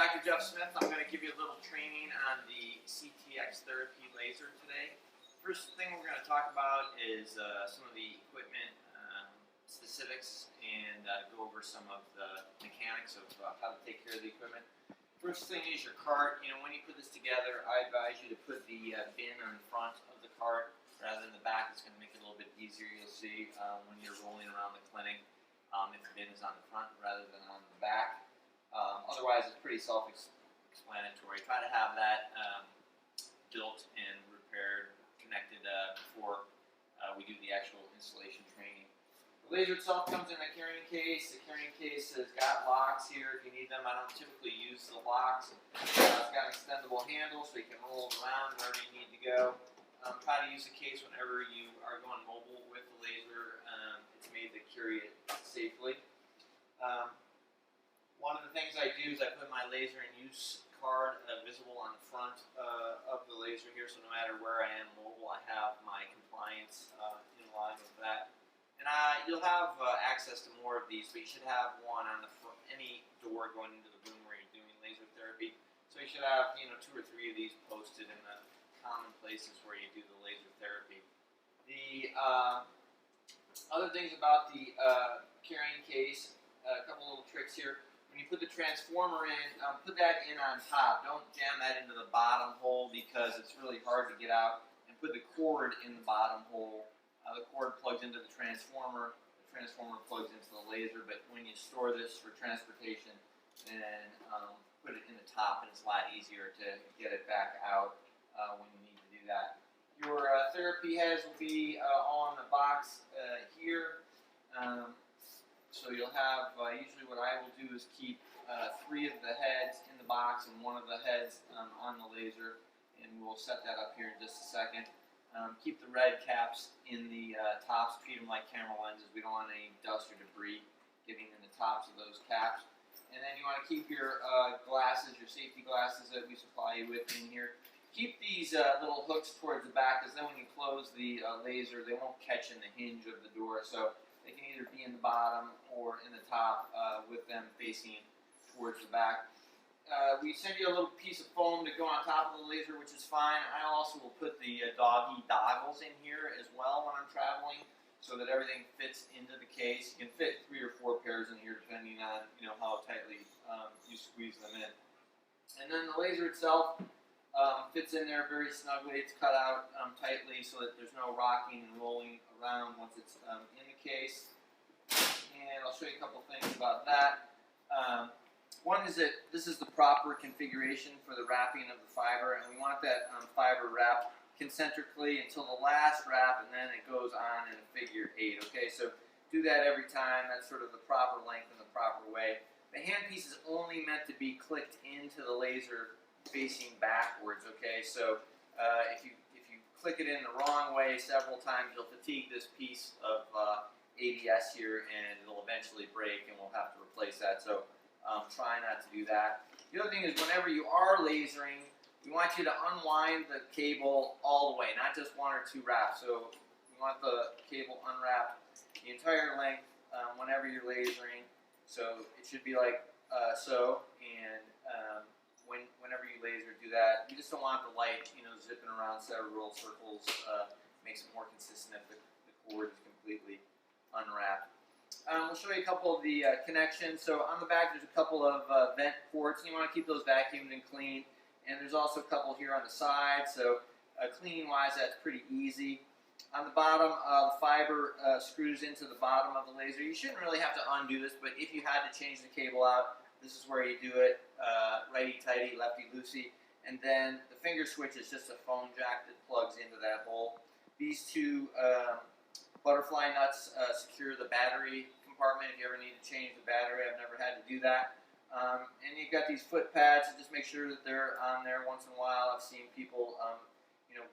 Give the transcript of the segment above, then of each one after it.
Dr. Jeff Smith. I'm going to give you a little training on the CTX Therapy Laser today. First thing we're going to talk about is some of the equipment specifics and go over some of the mechanics of how to take care of the equipment. First thing is your cart. You know, when you put this together, I advise you to put the bin on the front of the cart rather than the back. It's going to make it a little bit easier. You'll see when you're rolling around the clinic if the bin is on the front rather than on the back. Otherwise, it's pretty self-explanatory. Try to have that built and repaired, connected before we do the actual installation training. The laser itself comes in a carrying case. The carrying case has got locks here if you need them. I don't typically use the locks. It's got an extendable handle so you can roll it around wherever you need to go. Try to use the case whenever you are going mobile with the laser. It's made to carry it safely. One of the things I do is I put my laser in use card visible on the front of the laser here, so no matter where I am mobile, I have my compliance in line with that. And you'll have access to more of these, but you should have one on the front, any door going into the room where you're doing laser therapy. So you should have, 2 or 3 of these posted in the common places where you do the laser therapy. The other things about the carrying case, a couple little tricks here. When you put the transformer in, put that in on top. Don't jam that into the bottom hole because it's really hard to get out. And put the cord in the bottom hole. The cord plugs into the transformer plugs into the laser, but when you store this for transportation, then put it in the top, and it's a lot easier to get it back out when you need to do that. Your therapy heads will be all in the box here. So you'll have, usually what I will do is keep 3 of the heads in the box and 1 of the heads on the laser, and we'll set that up here in just a second. Keep the red caps in the tops, treat them like camera lenses. We don't want any dust or debris getting in the tops of those caps. And then you want to keep your glasses, your safety glasses that we supply you with in here. Keep these little hooks towards the back, because then when you close the laser, they won't catch in the hinge of the door. So they can either be in the bottom or in the top with them facing towards the back. We send you a little piece of foam to go on top of the laser, which is fine. I also will put the doggy goggles in here as well when I'm traveling, so that everything fits into the case. You can fit 3 or 4 pairs in here, depending on how tightly you squeeze them in. And then the laser itself fits in there very snugly. It's cut out tightly so that there's no rocking and rolling around once it's in the case. And I'll show you a couple things about that. One is that this is the proper configuration for the wrapping of the fiber, and we want that fiber wrapped concentrically until the last wrap, and then it goes on in a figure 8. Okay, so do that every time. That's sort of the proper length and the proper way. The handpiece is only meant to be clicked into the laser facing backwards. Okay, so if you click it in the wrong way several times, you'll fatigue this piece of ABS here, and it'll eventually break, and we'll have to replace that. So try not to do that. The other thing is, whenever you are lasering, we want you to unwind the cable all the way, not just 1 or 2 wraps. So we want the cable unwrapped the entire length whenever you're lasering. So it should be like so, and whenever you laser, do that. You just don't want the light, zipping around several circles. Makes it more consistent if the cord is completely unwrapped. We'll show you a couple of the connections. So on the back, there's a couple of vent ports, and you want to keep those vacuumed and clean. And there's also a couple here on the side. So cleaning-wise, that's pretty easy. On the bottom, the fiber screws into the bottom of the laser. You shouldn't really have to undo this, but if you had to change the cable out, this is where you do it. Righty-tighty, lefty-loosey. And then the finger switch is just a phone jack that plugs into that hole. These 2 butterfly nuts secure the battery compartment if you ever need to change the battery. I've never had to do that. And you've got these foot pads, so just make sure that they're on there once in a while. I've seen people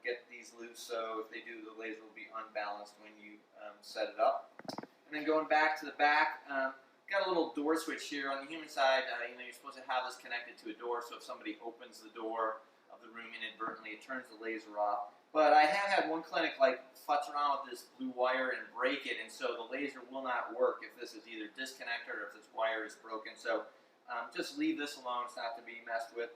get these loose, so if they do, the laser will be unbalanced when you set it up. And then going back to the back, got a little door switch here. On the human side, you're supposed to have this connected to a door, so if somebody opens the door of the room inadvertently, it turns the laser off. But I have had one clinic futz around with this blue wire and break it, and so the laser will not work if this is either disconnected or if this wire is broken. So just leave this alone. It's not to be messed with.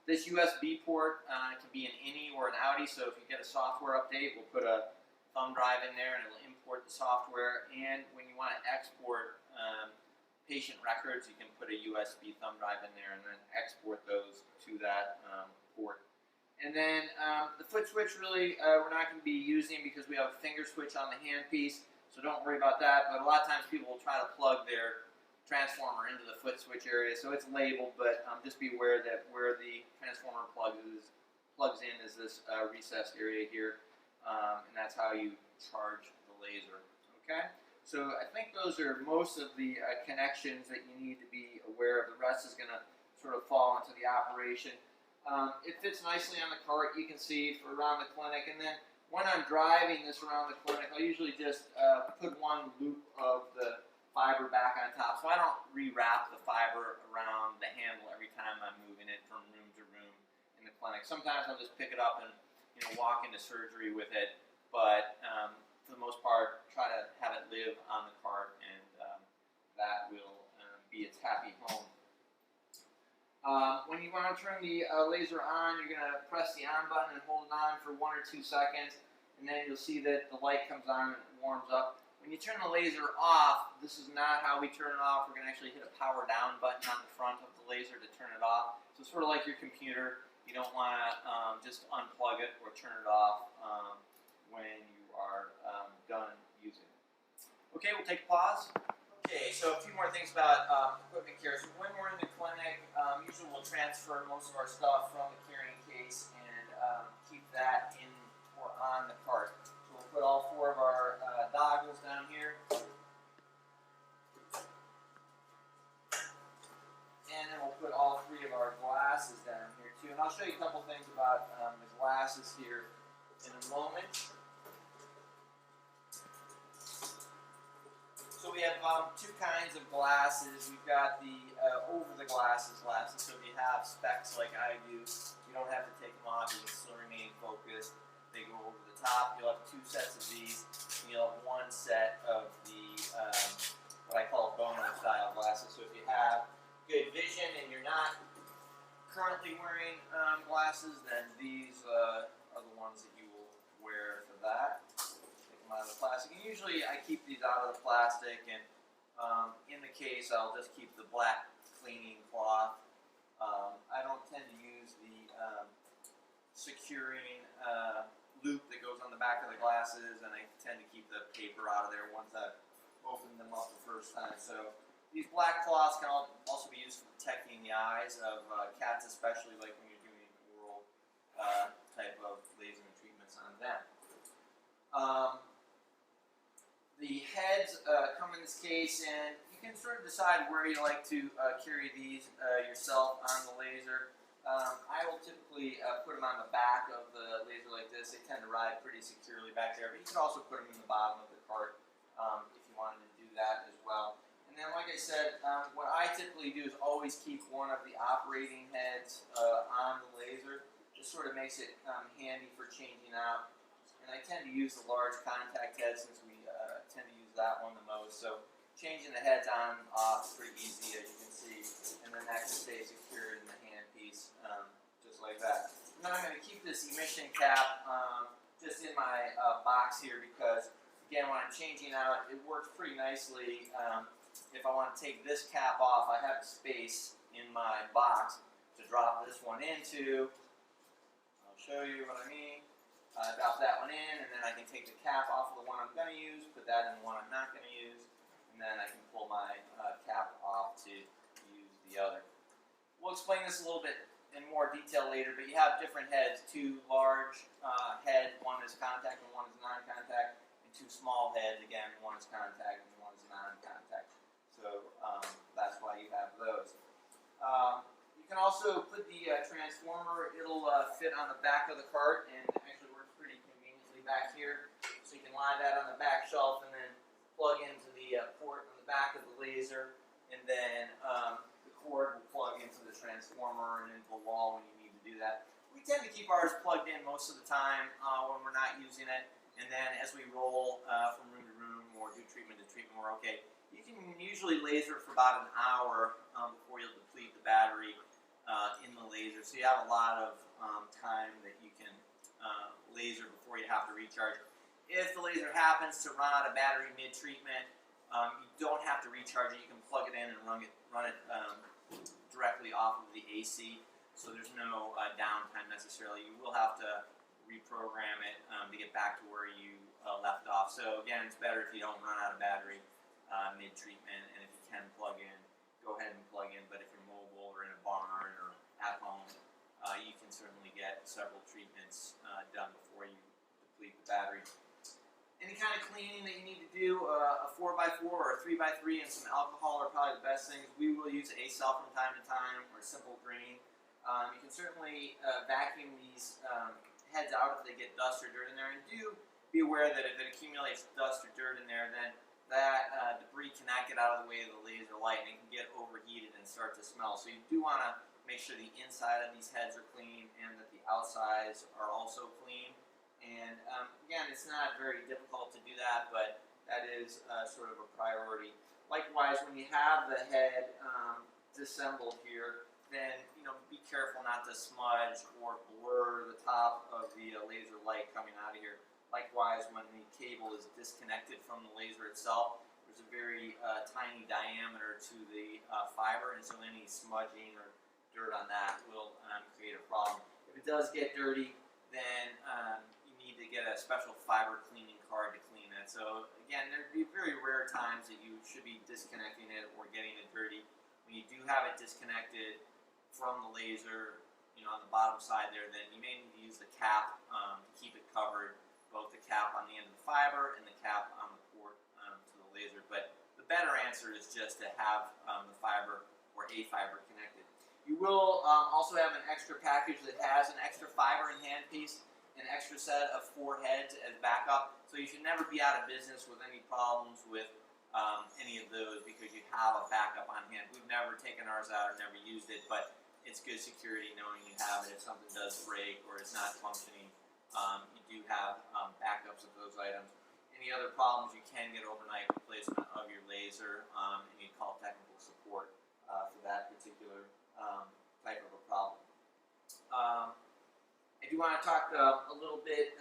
This USB port can be an innie or an outie, so if you get a software update, we'll put a thumb drive in there and it'll import the software. And when you want to export patient records, you can put a USB thumb drive in there and then export those to that port. And then the foot switch really we're not going to be using because we have a finger switch on the handpiece, so don't worry about that. But a lot of times people will try to plug their transformer into the foot switch area, so it's labeled, but just be aware that where the transformer plugs in is this recessed area here, and that's how you charge the laser. Okay, so I think those are most of the connections that you need to be aware of. The rest is going to sort of fall into the operation. It fits nicely on the cart, you can see, for around the clinic, and then when I'm driving this around the clinic, I'll usually just put one loop of the fiber back on top, so I don't rewrap the fiber around the handle every time I'm moving it from room to room in the clinic. Sometimes I'll just pick it up and walk into surgery with it, but for the most part, try to have it live on the cart, and that will be its happy home. When you want to turn the laser on, you're going to press the on button and hold it on for 1 or 2 seconds, and then you'll see that the light comes on and warms up. When you turn the laser off, this is not how we turn it off. We're going to actually hit a power down button on the front of the laser to turn it off. So sort of like your computer, you don't want to just unplug it or turn it off when you are done using it. Okay, we'll take a pause. Okay, so a few more things about equipment care. So when we're in the clinic, usually we'll transfer most of our stuff from the carrying case and keep that in or on the cart. So we'll put all 4 of our goggles down here. And then we'll put all 3 of our glasses down here too. And I'll show you a couple things about the glasses here in a moment. So we have 2 kinds of glasses. We've got the over-the-glasses glasses. So if you have specs like I do, you don't have to take them off. You can still remain focused. They go over the top. You'll have 2 sets of these, and you'll have 1 set of the what I call Bono-style glasses. So if you have good vision and you're not currently wearing glasses, then these are the ones that you will wear for that. Out of the plastic. And usually I keep these out of the plastic, and in the case I'll just keep the black cleaning cloth. I don't tend to use the securing loop that goes on the back of the glasses, and I tend to keep the paper out of there once I've opened them up the first time. So these black cloths can also be used for protecting the eyes of cats, especially like when you're doing oral type of laser treatments on them. The heads come in this case, and you can sort of decide where you like to carry these yourself on the laser. I will typically put them on the back of the laser like this. They tend to ride pretty securely back there, but you can also put them in the bottom of the cart if you wanted to do that as well. And then, like I said, what I typically do is always keep one of the operating heads on the laser. This sort of makes it handy for changing out. And I tend to use the large contact head since we tend to use that one the most. So changing the heads on and off is pretty easy, as you can see. And then that can stay secured in the handpiece, just like that. And then I'm going to keep this emission cap just in my box here because, again, when I'm changing out, it works pretty nicely. If I want to take this cap off, I have space in my box to drop this one into. I'll show you what I mean. Drop that one in, and then I can take the cap off of the one I'm going to use, put that in the one I'm not going to use, and then I can pull my cap off to use the other. We'll explain this a little bit in more detail later, but you have different heads, 2 large heads, one is contact and one is non-contact, and 2 small heads, again, one is contact and one is non-contact. So that's why you have those. You can also put the transformer, it'll fit on the back of the cart, and actually works pretty conveniently back here. So you can line that on the back shelf and then plug into the port on the back of the laser, and then the cord will plug into the transformer and into the wall when you need to do that. We tend to keep ours plugged in most of the time when we're not using it, and then as we roll from room to room or do treatment to treatment, we're okay. You can usually laser for about an hour before you'll deplete the battery in the laser. So you have a lot of time that you can laser before you have to recharge. If the laser happens to run out of battery mid-treatment, you don't have to recharge it. You can plug it in and run it directly off of the AC. So there's no downtime necessarily. You will have to reprogram it to get back to where you left off. So again, it's better if you don't run out of battery mid-treatment, and if you can plug in, go ahead and plug in. But if you're mobile or in a barn or at home, you can certainly get several treatments done before you deplete the battery. Any kind of cleaning that you need to do, a 4x4 or a 3x3 and some alcohol are probably the best things. We will use A-Cell from time to time, or Simple Green. You can certainly vacuum these heads out if they get dust or dirt in there, and do be aware that if it accumulates dust or dirt in there, then that debris cannot get out of the way of the laser light, and it can get overheated and start to smell. So you do want to make sure the inside of these heads are clean and that the outsides are also clean. And again, it's not very difficult to do that, but that is sort of a priority. Likewise, when you have the head disassembled here, then be careful not to smudge or blur the top of the laser light coming out of here. Likewise, when the cable is disconnected from the laser itself, there's a very tiny diameter to the fiber, and so any smudging or dirt on that will create a problem. If it does get dirty, then you need to get a special fiber cleaning card to clean it. So again, there'd be very rare times that you should be disconnecting it or getting it dirty. When you do have it disconnected from the laser, on the bottom side there, then you may need to use the cap to keep it covered, both the cap on the end of the fiber and the cap on the port to the laser. But the better answer is just to have the fiber or a fiber connected. You will also have an extra package that has an extra fiber and handpiece, an extra set of 4 heads as backup. So you should never be out of business with any problems with any of those, because you have a backup on hand. We've never taken ours out or never used it, but it's good security knowing you have it if something does break or is not functioning. You do have backups of those items. Any other problems, you can get overnight replacement of your laser, and you call technical support for that particular type of a problem. I do want to talk a little bit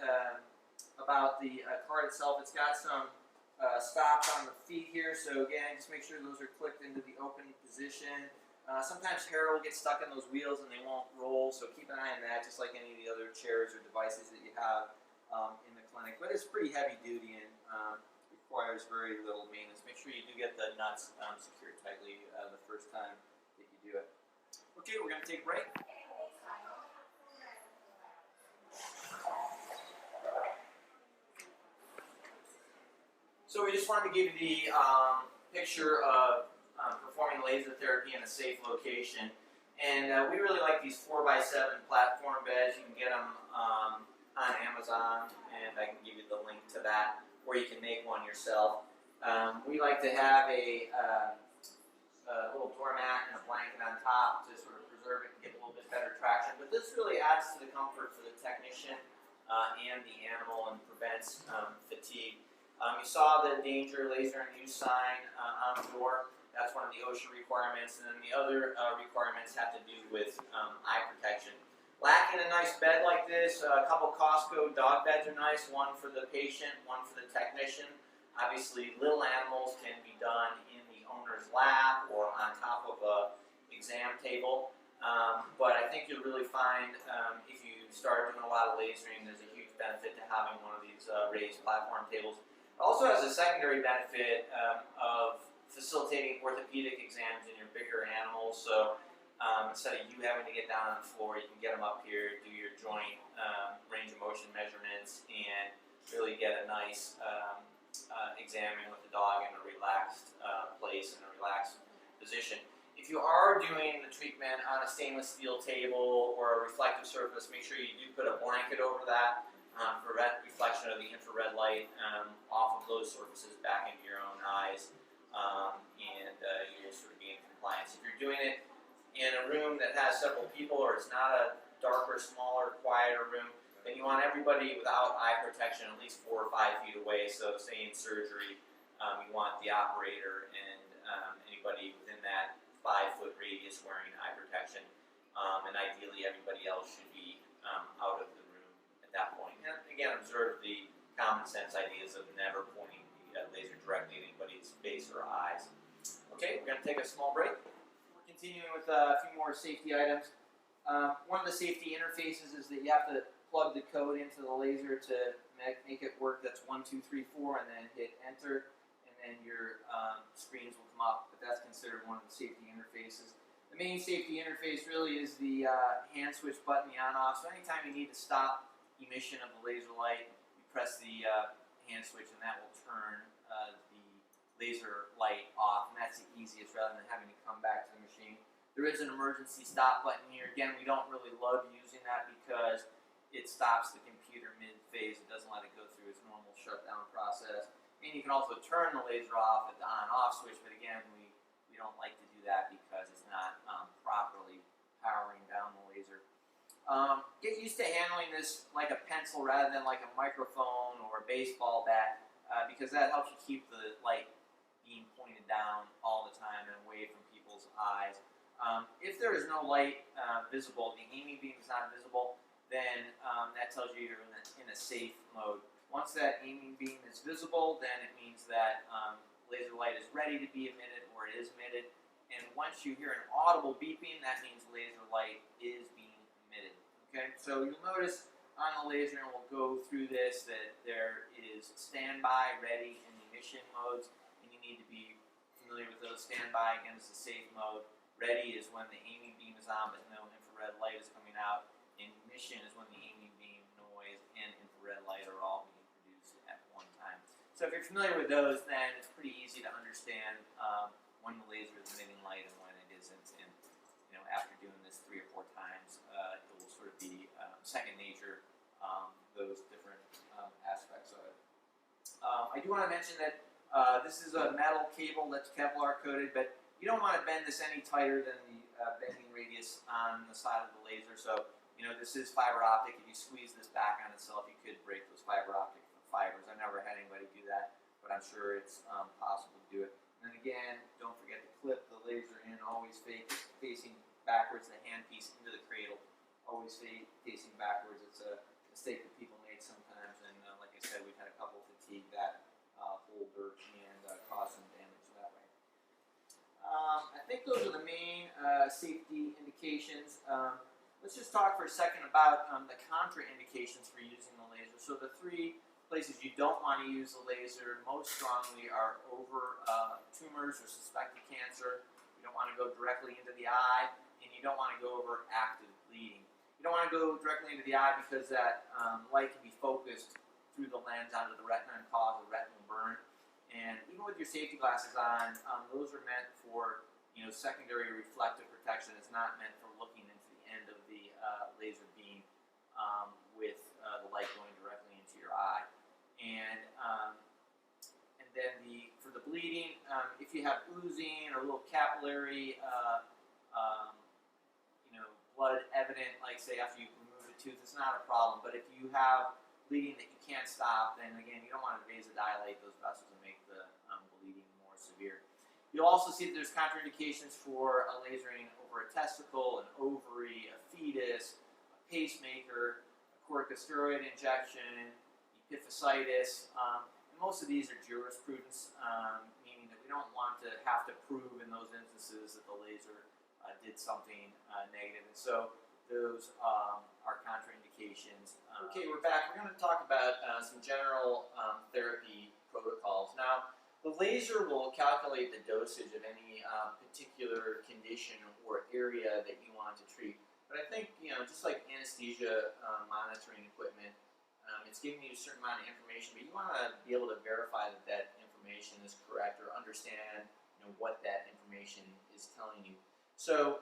about the card itself. It's got some stops on the feet here, so again, just make sure those are clicked into the open position. Sometimes hair will get stuck in those wheels and they won't roll, so keep an eye on that, just like any of the other chairs or devices that you have in the clinic. But it's pretty heavy duty and requires very little maintenance. Make sure you do get the nuts secured tightly the first time that you do it. Okay, we're going to take a break. So we just wanted to give you the picture of performing laser therapy in a safe location. And we really like these 4x7 platform beds. You can get them on Amazon, and I can give you the link to that, or you can make one yourself. We like to have a little doormat and a blanket on top to sort of preserve it and get a little bit better traction. But this really adds to the comfort for the technician and the animal, and prevents fatigue. You saw the danger laser in use sign on the door. That's one of the OSHA requirements, and then the other requirements have to do with eye protection. Lacking a nice bed like this, a couple Costco dog beds are nice, one for the patient, one for the technician. Obviously, little animals can be done in the owner's lap or on top of an exam table, but I think you'll really find if you start doing a lot of lasering, there's a huge benefit to having one of these raised platform tables. It also has a secondary benefit of facilitating orthopedic exams in your bigger animals. So instead of you having to get down on the floor, you can get them up here, do your joint range of motion measurements, and really get a nice exam with the dog in a relaxed place, in a relaxed position. If you are doing the treatment on a stainless steel table or a reflective surface, make sure you do put a blanket over that. Prevent reflection of the infrared light off of those surfaces back into your own eyes, and you'll sort of be in compliance. If you're doing it in a room that has several people, or it's not a darker, smaller, quieter room, then you want everybody without eye protection at least 4 or 5 feet away. So say in surgery, you want the operator and anybody within that 5-foot radius wearing eye protection, and ideally everybody else should be out of the room at that point. And again, observe the common sense ideas of never pointing the laser directly at anybody's face or eyes. Okay, we're going to take a small break. We're continuing with a few more safety items. One of the safety interfaces is that you have to plug the code into the laser to make it work. That's 1, 2, 3, 4, and then hit enter, and then your screens will come up. But that's considered one of the safety interfaces. The main safety interface really is the hand switch button, the on-off. So anytime you need to stop emission of the laser light, you press the hand switch, and that will turn the laser light off, and that's the easiest rather than having to come back to the machine. There is an emergency stop button here. Again, we don't really love using that because it stops the computer mid-phase. It doesn't let it go through its normal shutdown process. And you can also turn the laser off at the on-off switch, but again, we don't like to do that because it's not properly powering down the laser. Get used to handling this like a pencil rather than like a microphone or a baseball bat because that helps you keep the light being pointed down all the time and away from people's eyes. If there is no light visible, the aiming beam is not visible, then that tells you you're in a safe mode. Once that aiming beam is visible, then it means that laser light is ready to be emitted or it is emitted. And once you hear an audible beeping, that means laser light is being emitted. Okay, so you'll notice on the laser, and we'll go through this, that there is standby, ready, and emission modes. And you need to be familiar with those. Standby, again, is the safe mode. Ready is when the aiming beam is on, but no infrared light is coming out. And emission is when the aiming beam, noise, and infrared light are all being produced at one time. So if you're familiar with those, then it's pretty easy to understand when the laser is emitting light and when it isn't. And after doing this 3 or 4 times, it will sort of be second nature, those different aspects of it. I do want to mention that this is a metal cable that's Kevlar coated, but you don't want to bend this any tighter than the bending radius on the side of the laser. So, this is fiber optic. If you squeeze this back on itself, you could break those fiber optic fibers. I've never had anybody do that, but I'm sure it's possible to do it. And then again, don't forget to clip the laser in, always facing backwards, the handpiece into the cradle, always facing backwards. It's a mistake that people make sometimes, and like I said, we've had a couple fatigue that holder and cause some damage that way. I think those are the main safety indications. Let's just talk for a second about the contraindications for using the laser. So the 3 places you don't want to use the laser most strongly are over tumors or suspected cancer. You don't want to go directly into the eye, and you don't want to go over active bleeding. You don't want to go directly into the eye because that light can be focused through the lens onto the retina and cause a retinal burn. And even with your safety glasses on, those are meant for secondary reflective protection. It's not meant for looking into the end of the laser beam with the light going directly into your eye. And then for the bleeding, if you have oozing or a little capillary, blood evident, like say after you remove a tooth, it's not a problem. But if you have bleeding that you can't stop, then again, you don't want to vasodilate those vessels and make the bleeding more severe. You'll also see that there's contraindications for lasering over a testicle, an ovary, a fetus, a pacemaker, a corticosteroid injection, epiphysitis. And most of these are jurisprudence, meaning that we don't want to have to prove in those instances that the laser did something negative. And so those are contraindications. Okay, we're back. We're going to talk about some general therapy protocols. Now, the laser will calculate the dosage of any particular condition or area that you want to treat. But I think, just like anesthesia monitoring equipment, it's giving you a certain amount of information, but you want to be able to verify that that information is correct or understand what that information is telling you. So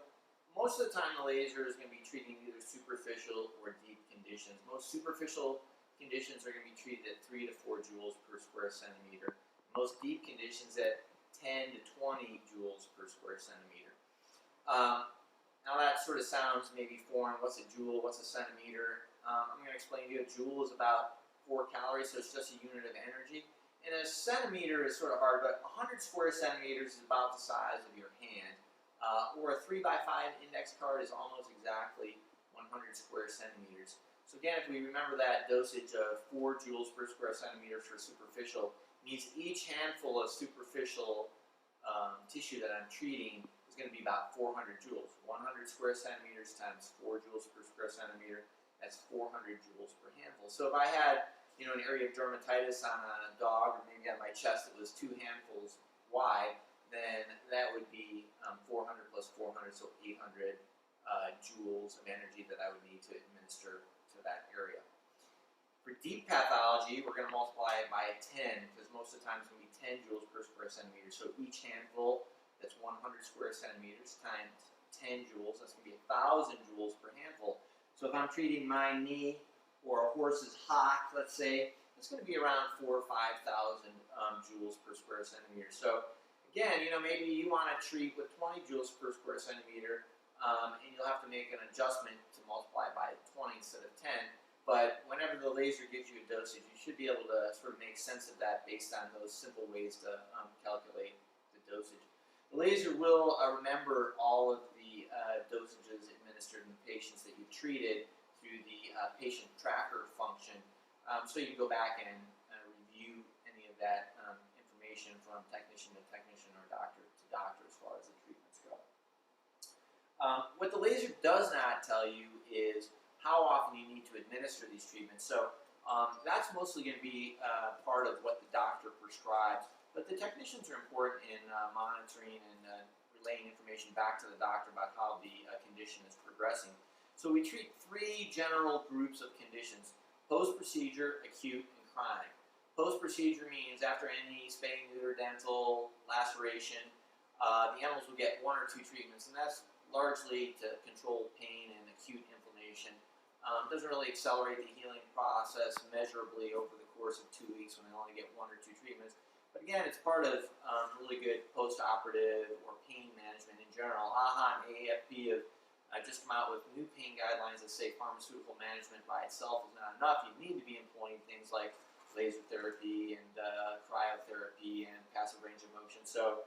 most of the time the laser is going to be treating either superficial or deep conditions. Most superficial conditions are going to be treated at 3 to 4 joules per square centimeter. Most deep conditions at 10 to 20 joules per square centimeter. Now that sort of sounds maybe foreign. What's a joule? What's a centimeter? I'm going to explain to you. A joule is about 4 calories, so it's just a unit of energy. And a centimeter is sort of hard, but 100 square centimeters is about the size of your hand. Or a 3x5 index card is almost exactly 100 square centimeters. So again, if we remember that dosage of 4 joules per square centimeter for superficial, means each handful of superficial tissue that I'm treating is going to be about 400 joules. 100 square centimeters times 4 joules per square centimeter, that's 400 joules per handful. So if I had, an area of dermatitis on a dog, or maybe on my chest that was 2 handfuls wide, then that would be 400 plus 400, so 800 joules of energy that I would need to administer to that area. For deep pathology, we're going to multiply it by 10, because most of the time it's going to be 10 joules per square centimeter. So each handful, that's 100 square centimeters times 10 joules, that's going to be 1,000 joules per handful. So if I'm treating my knee or a horse's hock, let's say, it's going to be around 4,000 or 5,000 joules per square centimeter. So again, maybe you want to treat with 20 joules per square centimeter, and you'll have to make an adjustment to multiply by 20 instead of 10. But whenever the laser gives you a dosage, you should be able to sort of make sense of that based on those simple ways to calculate the dosage. The laser will remember all of the dosages administered in the patients that you've treated through the patient tracker function. So you can go back and review any of that information from technician to technician or doctor to doctor as far as the treatments go. What the laser does not tell you is how often you need to administer these treatments. So that's mostly going to be part of what the doctor prescribes. But the technicians are important in monitoring and relaying information back to the doctor about how the condition is progressing. So we treat 3 general groups of conditions: post-procedure, acute, and chronic. Post-procedure means after any spay, neuter, dental, laceration, the animals will get 1 or 2 treatments, and that's largely to control pain and acute inflammation. Doesn't really accelerate the healing process measurably over the course of 2 weeks when they only get 1 or 2 treatments. But again, it's part of really good post-operative or pain management in general. AHA and AAFP have just come out with new pain guidelines that say pharmaceutical management by itself is not enough. You need to be employing things like laser therapy and cryotherapy and passive range of motion. So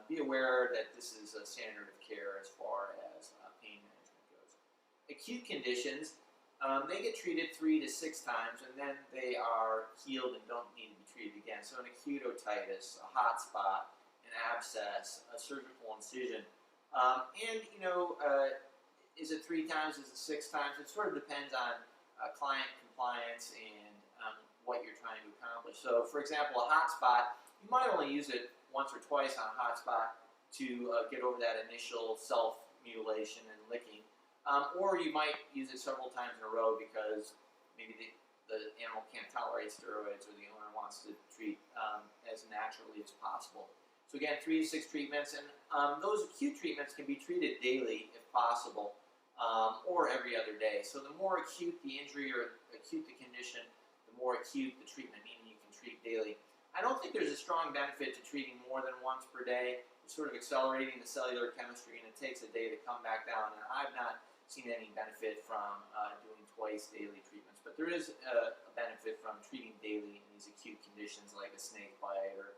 be aware that this is a standard of care as far as pain management goes. Acute conditions, they get treated 3 to 6 times, and then they are healed and don't need to be treated again. So an acute otitis, a hot spot, an abscess, a surgical incision. Is it 3 times, is it 6 times? It sort of depends on client compliance and what you're trying to accomplish. So for example, a hot spot, you might only use it once or twice on a hot spot to get over that initial self-mutilation and licking. Or you might use it several times in a row because maybe the animal can't tolerate steroids, or the owner wants to treat as naturally as possible. So again, 3 to 6 treatments, and those acute treatments can be treated daily if possible, or every other day. So the more acute the injury or acute the condition, the more acute the treatment, meaning you can treat daily. I don't think there's a strong benefit to treating more than once per day. It's sort of accelerating the cellular chemistry, and it takes a day to come back down, and I've not seen any benefit from doing twice daily treatments. But there is a benefit from treating daily in these acute conditions like a snake bite or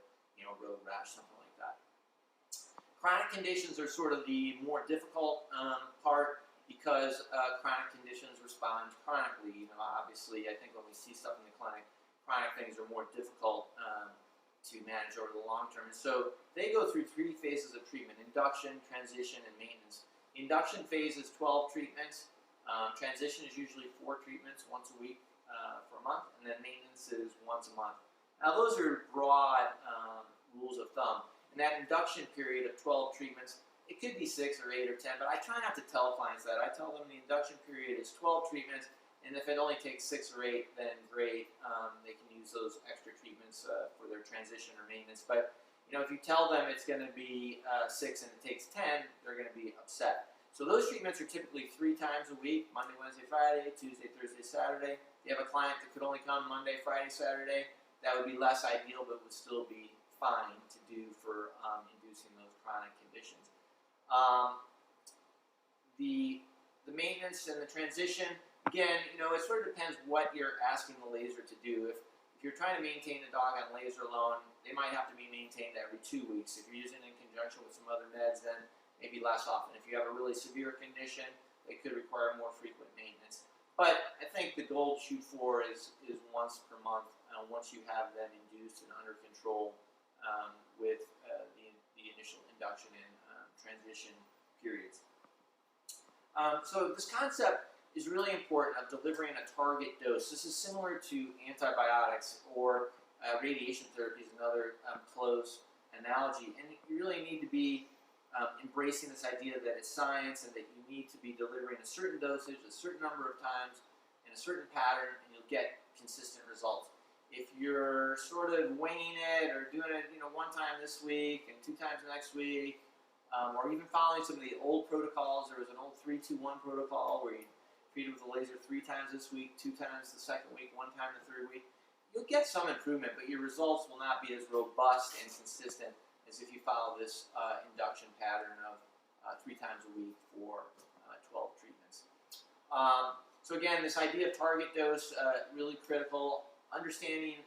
road rash, something like that. Chronic conditions are sort of the more difficult part because chronic conditions respond chronically. Obviously, I think when we see stuff in the clinic, chronic things are more difficult to manage over the long term. And so they go through 3 phases of treatment: induction, transition, and maintenance. The induction phase is 12 treatments. Transition is usually 4 treatments, once a week for a month, and then maintenance is once a month. Now those are broad rules of thumb. In that induction period of 12 treatments, it could be 6 or 8 or 10, but I try not to tell clients that. I tell them the induction period is 12 treatments, and if it only takes 6 or 8, then great. They can use those extra treatments for their transition or maintenance. But if you tell them it's going to be 6 and it takes 10, they're going to be upset. So those treatments are typically 3 times a week: Monday, Wednesday, Friday, Tuesday, Thursday, Saturday. If you have a client that could only come Monday, Friday, Saturday, that would be less ideal, but would still be fine to do for inducing those chronic conditions. The maintenance and the transition, again, it sort of depends what you're asking the laser to do. If you're trying to maintain the dog on laser alone, they might have to be maintained every 2 weeks. If you're using it in conjunction with some other meds, then maybe less often. If you have a really severe condition, it could require more frequent maintenance. But I think the goal to shoot for is once per month, once you have them induced and under control with the initial induction and transition periods. So this concept is really important of delivering a target dose. This is similar to antibiotics or radiation therapy is another close analogy. And you really need to be embracing this idea that it's science and that you need to be delivering a certain dosage, a certain number of times, in a certain pattern, and you'll get consistent results. If you're sort of winging it or doing it, one time this week and 2 times next week, or even following some of the old protocols, there was an old 3-2-1 protocol where you treat it with a laser 3 times this week, 2 times the second week, 1 time the third week. You'll get some improvement, but your results will not be as robust and consistent as if you follow this induction pattern of 3 times a week for 12 treatments. So again, this idea of target dose, really critical. Understanding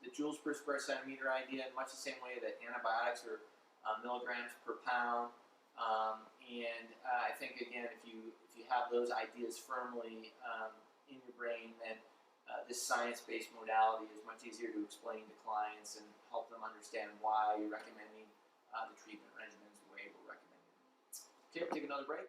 the joules per square centimeter idea in much the same way that antibiotics are milligrams per pound. And I think, again, if you have those ideas firmly in your brain, then this science-based modality is much easier to explain to clients and help them understand why you're recommending the treatment regimens the way we're recommending. Okay, we'll take another break.